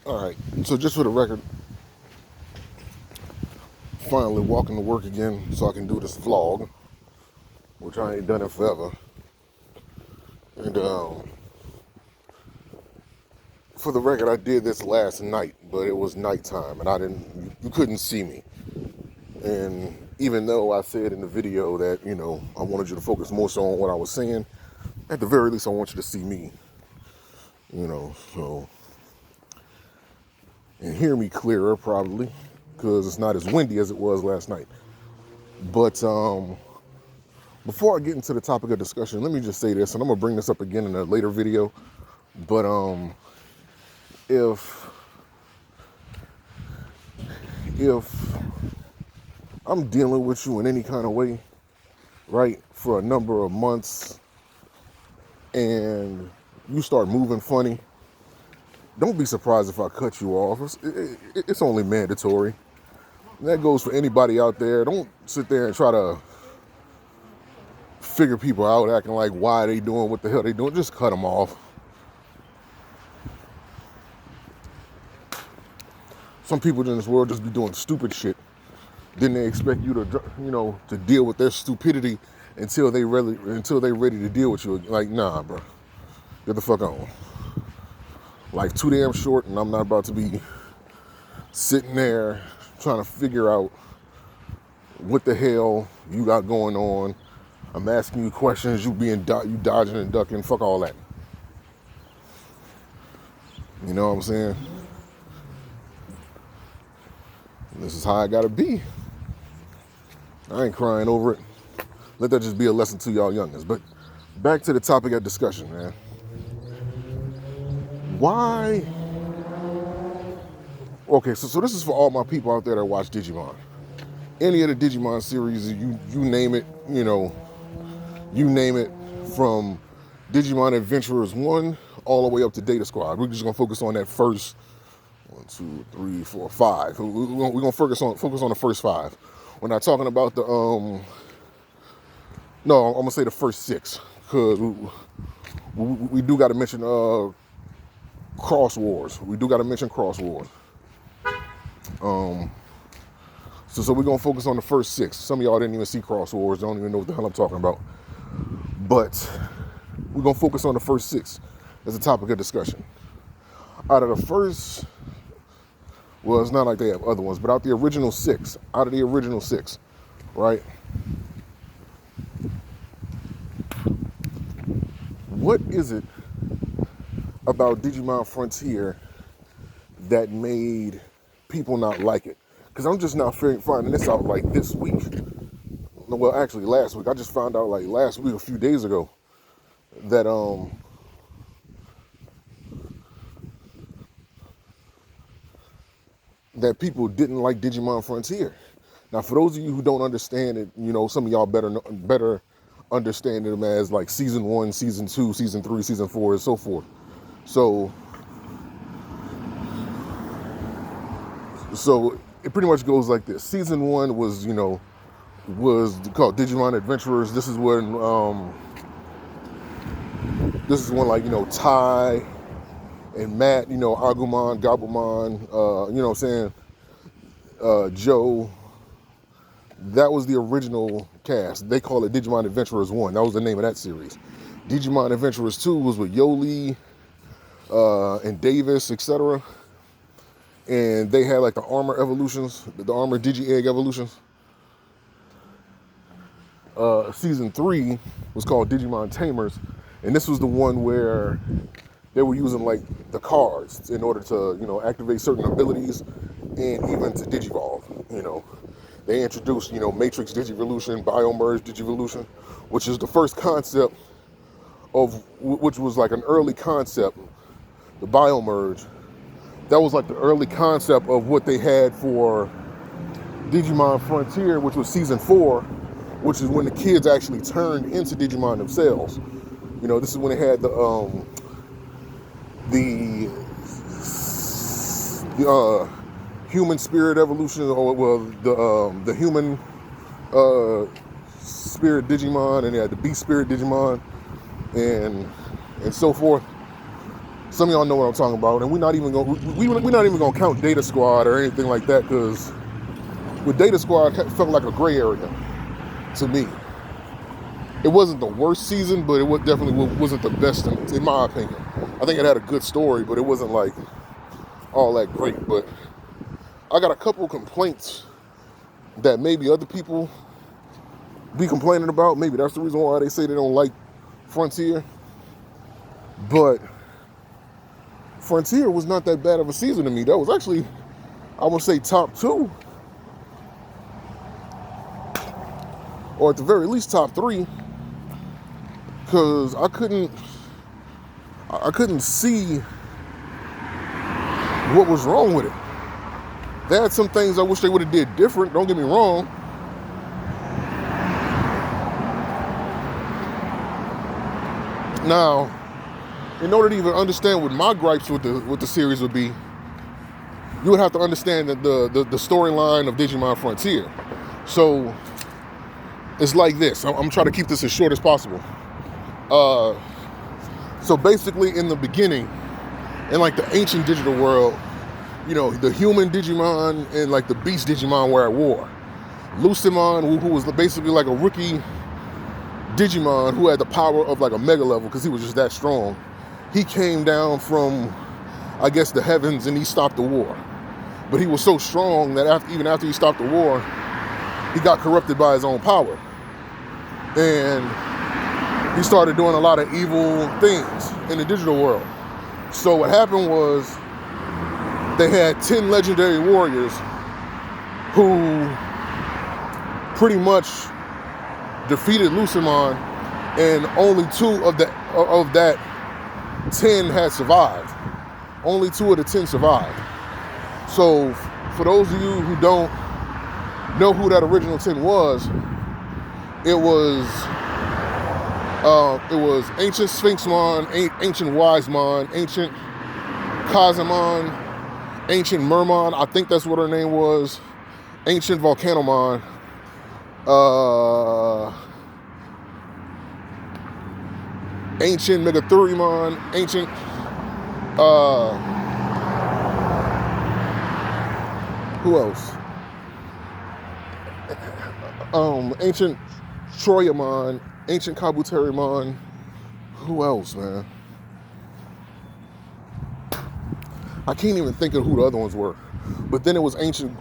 All right. So just for the record, finally walking to work again so I can do this vlog, which I ain't done in forever. And for the record, I did this last night, but it was nighttime and you couldn't see me. And even though I said in the video that, I wanted you to focus more so on what I was saying, at the very least I want you to see me, so, and hear me clearer probably, because it's not as windy as it was last night. But before I get into the topic of discussion, let me just say this, and I'm gonna bring this up again in a later video. But if I'm dealing with you in any kind of way, right, for a number of months, and you start moving funny, don't be surprised if I cut you off. It's only mandatory. And that goes for anybody out there. Don't sit there and try to figure people out acting like why they doing what the hell they doing. Just cut them off. Some people in this world just be doing stupid shit. Then they expect you to deal with their stupidity until they ready to deal with you. Like, nah, bro, get the fuck on. Life too damn short, and I'm not about to be sitting there trying to figure out what the hell you got going on. I'm asking you questions, you dodging and ducking. Fuck all that. You know what I'm saying? This is how I gotta be. I ain't crying over it. Let that just be a lesson to y'all youngins. But back to the topic of discussion, man. Why? Okay, so this is for all my people out there that watch Digimon. Any of the Digimon series, you name it, you name it, from Digimon Adventurers 1 all the way up to Data Squad. We're just gonna focus on that first 1, 2, 3, 4, 5. We're gonna focus on the first 5. We're not talking about the no, I'm gonna say the first 6, because we do got to mention Cross Wars. We do got to mention Cross Wars. So we're gonna focus on the first 6. Some of y'all didn't even see Cross Wars, don't even know what the hell I'm talking about. But we're gonna focus on the first 6 as a topic of discussion. Out of the first, well, it's not like they have other ones, but out of the original 6, right? What is it about Digimon Frontier that made people not like it? Because I'm just not finding this out like this week. Well, actually last week. I just found out like last week, a few days ago, that that people didn't like Digimon Frontier. Now, for those of you who don't understand it, some of y'all better understand them as like season 1, season 2, season 3, season 4, and so forth. So it pretty much goes like this. Season 1 was called Digimon Adventurers. This is when like, Tai and Matt, Agumon, Gabumon, you know what I'm saying, Joe. That was the original cast. They call it Digimon Adventurers 1. That was the name of that series. Digimon Adventurers 2 was with Yoli and Davis, etc. And they had like the armor evolutions, the armor Digi-Egg evolutions. Season 3 was called Digimon Tamers. And this was the one where they were using like the cards in order to, activate certain abilities and even to Digivolve, They introduced, Matrix Digivolution, Biomerge Digivolution, which is the first concept which was like an early concept, the Biomerge. That was like the early concept of what they had for Digimon Frontier, which was season 4, which is when the kids actually turned into Digimon themselves. This is when they had the human spirit evolution, or well, the human spirit Digimon, and they had the beast spirit Digimon, and so forth. Some of y'all know what I'm talking about, and we're not even gonna count Data Squad or anything like that, because with Data Squad, it felt like a gray area to me. It wasn't the worst season, but it definitely wasn't the best in my opinion. I think it had a good story, but it wasn't like all that great. But I got a couple complaints that maybe other people be complaining about. Maybe that's the reason why they say they don't like Frontier. But Frontier was not that bad of a season to me. That was actually, I would say, top 2. Or at the very least top 3. Because I couldn't see what was wrong with it. They had some things I wish they would have did different, don't get me wrong. Now, in order to even understand what my gripes with the series would be, you would have to understand that the storyline of Digimon Frontier. So it's like this. I'm trying to keep this as short as possible. So basically, in the beginning, in like the ancient digital world, you know, the human Digimon and like the beast Digimon were at war. Lucemon, who was basically like a rookie Digimon who had the power of like a mega level because he was just that strong, he came down from, I guess, the heavens, and he stopped the war. But he was so strong that even after he stopped the war, he got corrupted by his own power. And he started doing a lot of evil things in the digital world. So what happened was they had 10 legendary warriors who pretty much defeated Lucemon, and only 2 of that 10 had survived. Only 2 of the 10 survived. So for those of you who don't know who that original 10 was, it was Ancient Sphinxmon, Ancient Wisemon, Ancient Kazamon, Ancient Mermon, I think that's what her name was, Ancient Volcanomon, Ancient Megathurimon, Ancient who else? Ancient Troyamon, Ancient Kabuterimon. Who else, man? I can't even think of who the other ones were. But then it was Ancient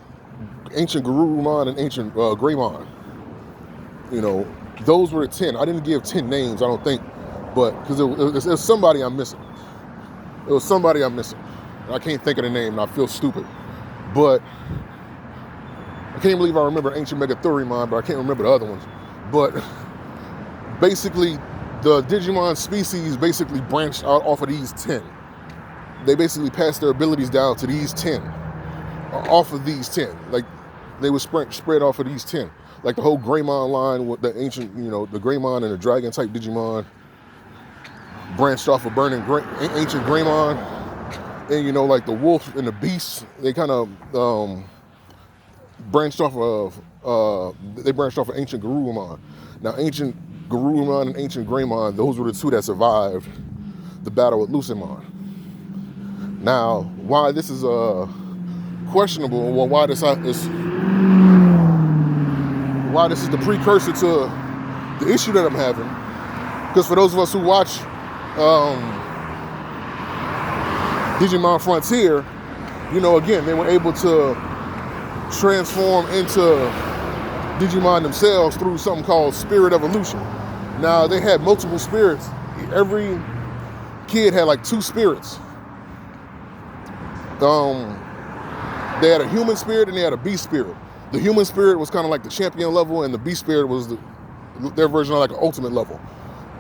Garurumon and Ancient Greymon. You know, those were the 10. I didn't give 10 names, I don't think, but because it was somebody I'm missing. It was somebody I'm missing. I can't think of the name, and I feel stupid. But I can't believe I remember Ancient Megathurimon, but I can't remember the other ones. But basically, the Digimon species basically branched out off of these 10. They basically passed their abilities down to these 10, off of these 10. Like, they were spread off of these 10. Like the whole Greymon line with the ancient, you know, the Greymon and the Dragon type Digimon branched off of Ancient Greymon. And, you know, like the Wolf and the Beast, they kind of branched off of Ancient Garurumon. Now, Ancient Garurumon and Ancient Greymon, those were the 2 that survived the battle with Lucemon. Now, why this is questionable, well, why this is the precursor to the issue that I'm having, because for those of us who watch Digimon Frontier, you know, again, they were able to transform into Digimon themselves through something called Spirit Evolution. Now, they had multiple spirits. Every kid had like 2 spirits. They had a human spirit and they had a beast spirit. The human spirit was kind of like the champion level, and the beast spirit was their version of like an ultimate level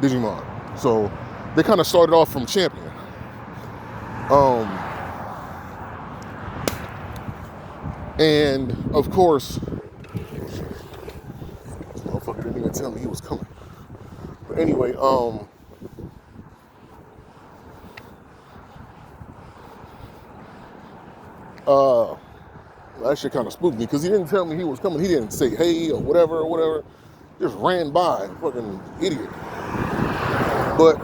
Digimon. So they kind of started off from champion. And of course, this motherfucker didn't even tell me he was coming. But anyway, that shit kind of spooked me because he didn't tell me he was coming. He didn't say hey or whatever. Just ran by, fucking idiot. But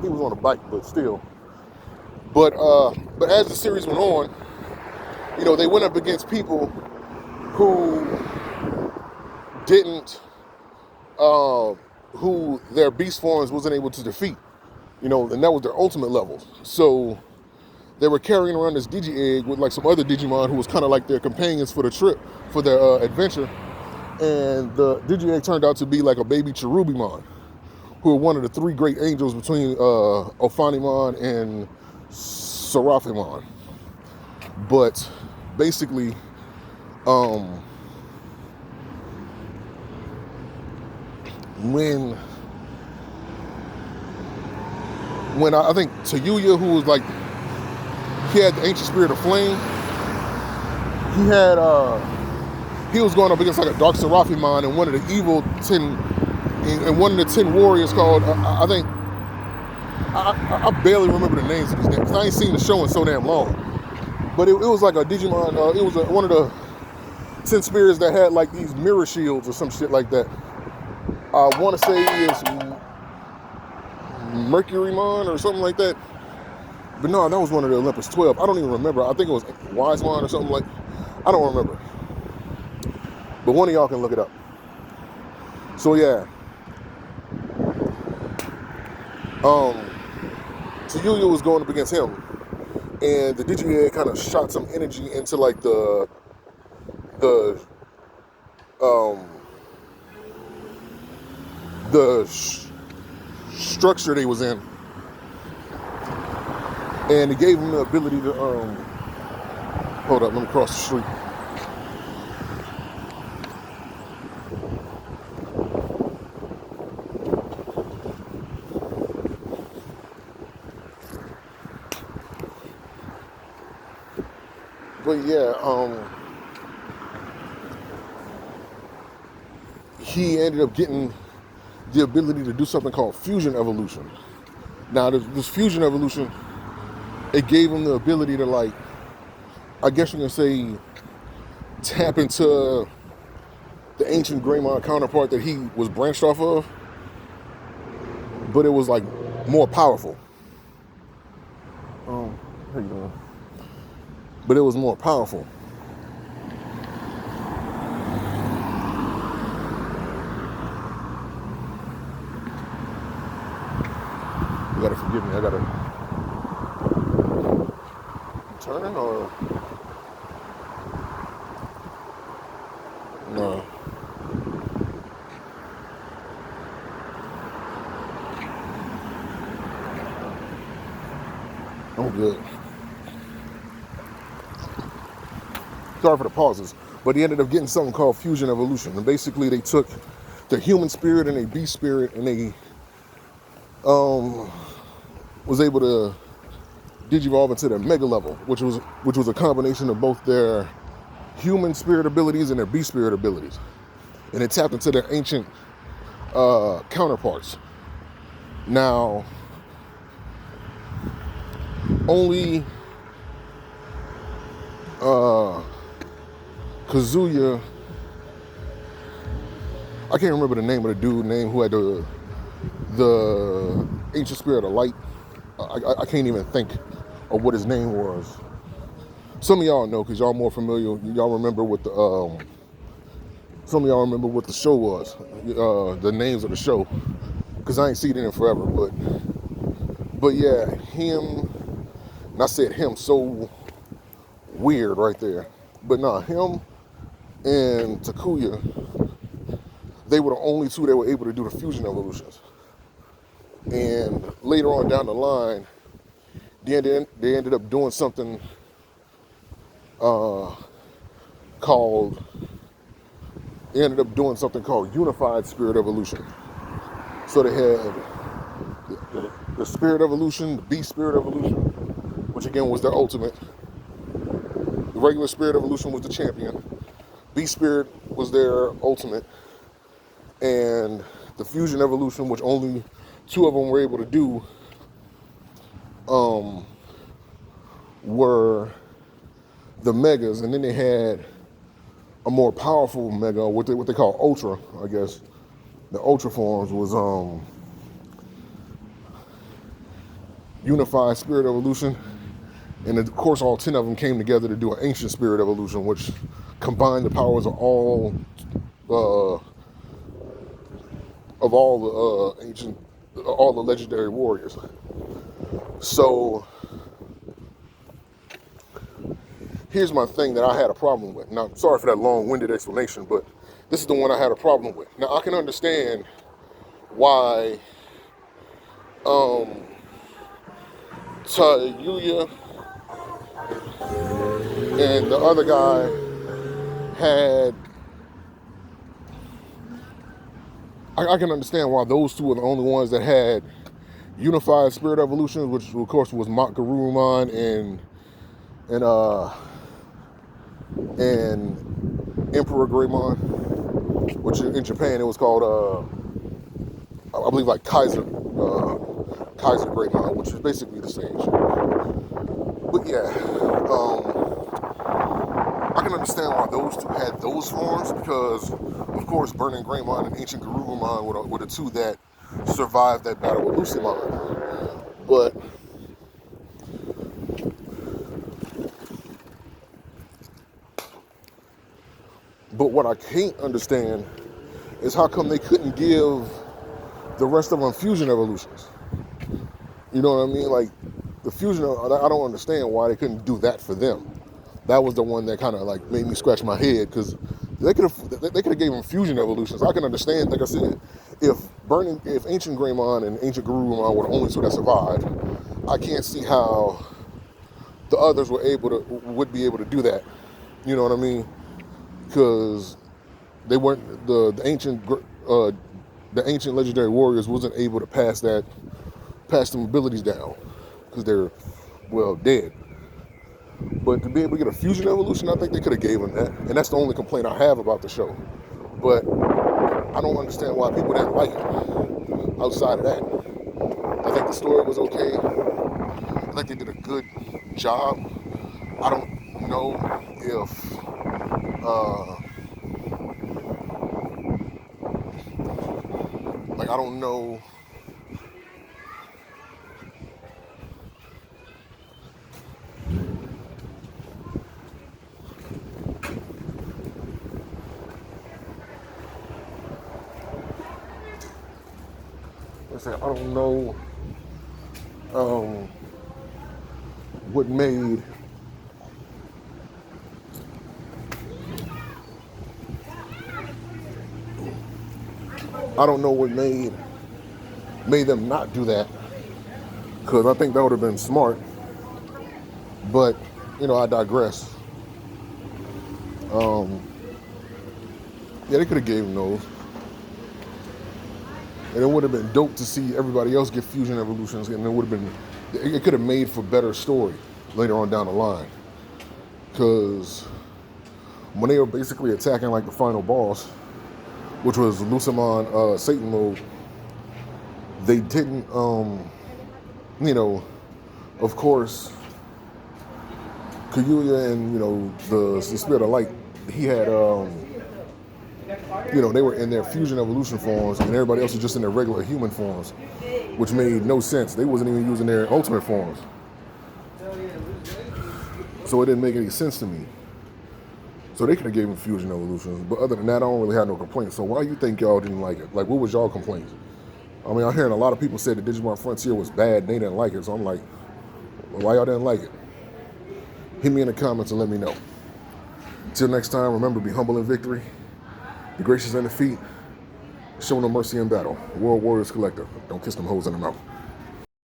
he was on a bike, but still. But as the series went on, they went up against people who didn't, who their beast forms wasn't able to defeat, and that was their ultimate level. So they were carrying around this Digi-Egg with like some other Digimon who was kind of like their companions for the trip, for their adventure. And the Digi-Egg turned out to be like a baby Cherubimon, who are one of the three great angels between Ophanimon and Seraphimon. But basically, when I think Tayuya, who was like, he had the ancient spirit of flame, he was going up against like a dark Seraphimon and one of the evil 10, and one of the 10 warriors called, I think, I barely remember the names of these names, because I ain't seen the show in so damn long. But it was like a Digimon, it was one of the 10 spirits that had like these mirror shields or some shit like that. I want to say it's Mercurymon or something like that. But no, that was one of the Olympus 12. I don't even remember. I think it was Wisemon or something like, I don't remember. But one of y'all can look it up. So yeah. Tayuya was going up against him. And the Digi-Egg kind of shot some energy into like the structure they was in, and it gave him the ability to hold up, let me cross the street. But yeah, he ended up getting the ability to do something called fusion evolution. Now, this fusion evolution, it gave him the ability to, like, I guess you can say, tap into the ancient Greymon counterpart that he was branched off of, but it was like more powerful. How you doing? But it was more powerful. You gotta forgive me. I gotta turn or no. I'm good. Sorry for the pauses, but he ended up getting something called fusion evolution, and basically they took the human spirit and a beast spirit, and they was able to digivolve into their mega level, which was a combination of both their human spirit abilities and their beast spirit abilities, and it tapped into their ancient counterparts. Now, only Kazuya, I can't remember the name of the dude name who had the ancient spirit of light. I can't even think of what his name was. Some of y'all know because y'all more familiar. Y'all remember what the some of y'all remember what the show was, the names of the show, because I ain't seen it in forever. But yeah, him. And I said him so weird right there. But nah, him and Takuya, they were the only two that were able to do the fusion evolutions. And later on down the line, they ended up doing something called unified spirit evolution. So they had the spirit evolution, the beast spirit evolution, which again was their ultimate. The regular spirit evolution was the champion. Beast spirit was their ultimate. And the fusion evolution, which only two of them were able to do, were the megas. And then they had a more powerful mega, what they call ultra, I guess. The ultra forms was unified spirit evolution And of course, all 10 of them came together to do an ancient spirit evolution, which combined the powers uh, of all the all the legendary warriors. So here's my thing that I had a problem with. Now, sorry for that long-winded explanation, but this is the one I had a problem with. Now, I can understand why Yuya and the other guy had. I can understand why those two are the only ones that had unified spirit evolutions, which of course was Mount Garurumon and Emperor Greymon, which in Japan it was called I believe like Kaiser Greymon, which is basically the same shit. But yeah, I can understand why those two had those forms because, of course, Burning Greymon and Ancient Garurumon were the two that survived that battle with Lucimon. But what I can't understand is how come they couldn't give the rest of them fusion evolutions. You know what I mean? Like the fusion, I don't understand why they couldn't do that for them. That was the one that kind of like made me scratch my head because they could have gave them fusion evolutions. I can understand, like I said, if Ancient Greymon and Ancient Garurumon were the only two that survived, I can't see how the others would be able to do that. You know what I mean? Because they weren't the ancient legendary warriors wasn't able to pass them abilities down because they're dead. But to be able to get a fusion evolution, I think they could have gave them that. And that's the only complaint I have about the show. But I don't understand why people didn't like it outside of that. I think the story was okay. I think they did a good job. I don't know if I don't know. I don't know what made them not do that, because I think that would have been smart. But I digress. Yeah, they could have gave them those. And it would have been dope to see everybody else get fusion evolutions, and it could have made for better story later on down the line. Because when they were basically attacking like the final boss, which was Lucimon Satan mode, they didn't, of course, Kuyuya and, the Spirit of Light, he had, they were in their fusion evolution forms, and everybody else was just in their regular human forms, which made no sense. They wasn't even using their ultimate forms. So it didn't make any sense to me. So they could have gave them fusion evolutions. But other than that, I don't really have no complaints. So why you think y'all didn't like it? Like, what was y'all complaints? I mean, I'm hearing a lot of people say that Digimon Frontier was bad and they didn't like it. So I'm like, well, why y'all didn't like it? Hit me in the comments and let me know. Till next time, remember, be humble in victory, be gracious in defeat, show no mercy in battle. World Warriors Collective. Don't kiss them hoes in the mouth.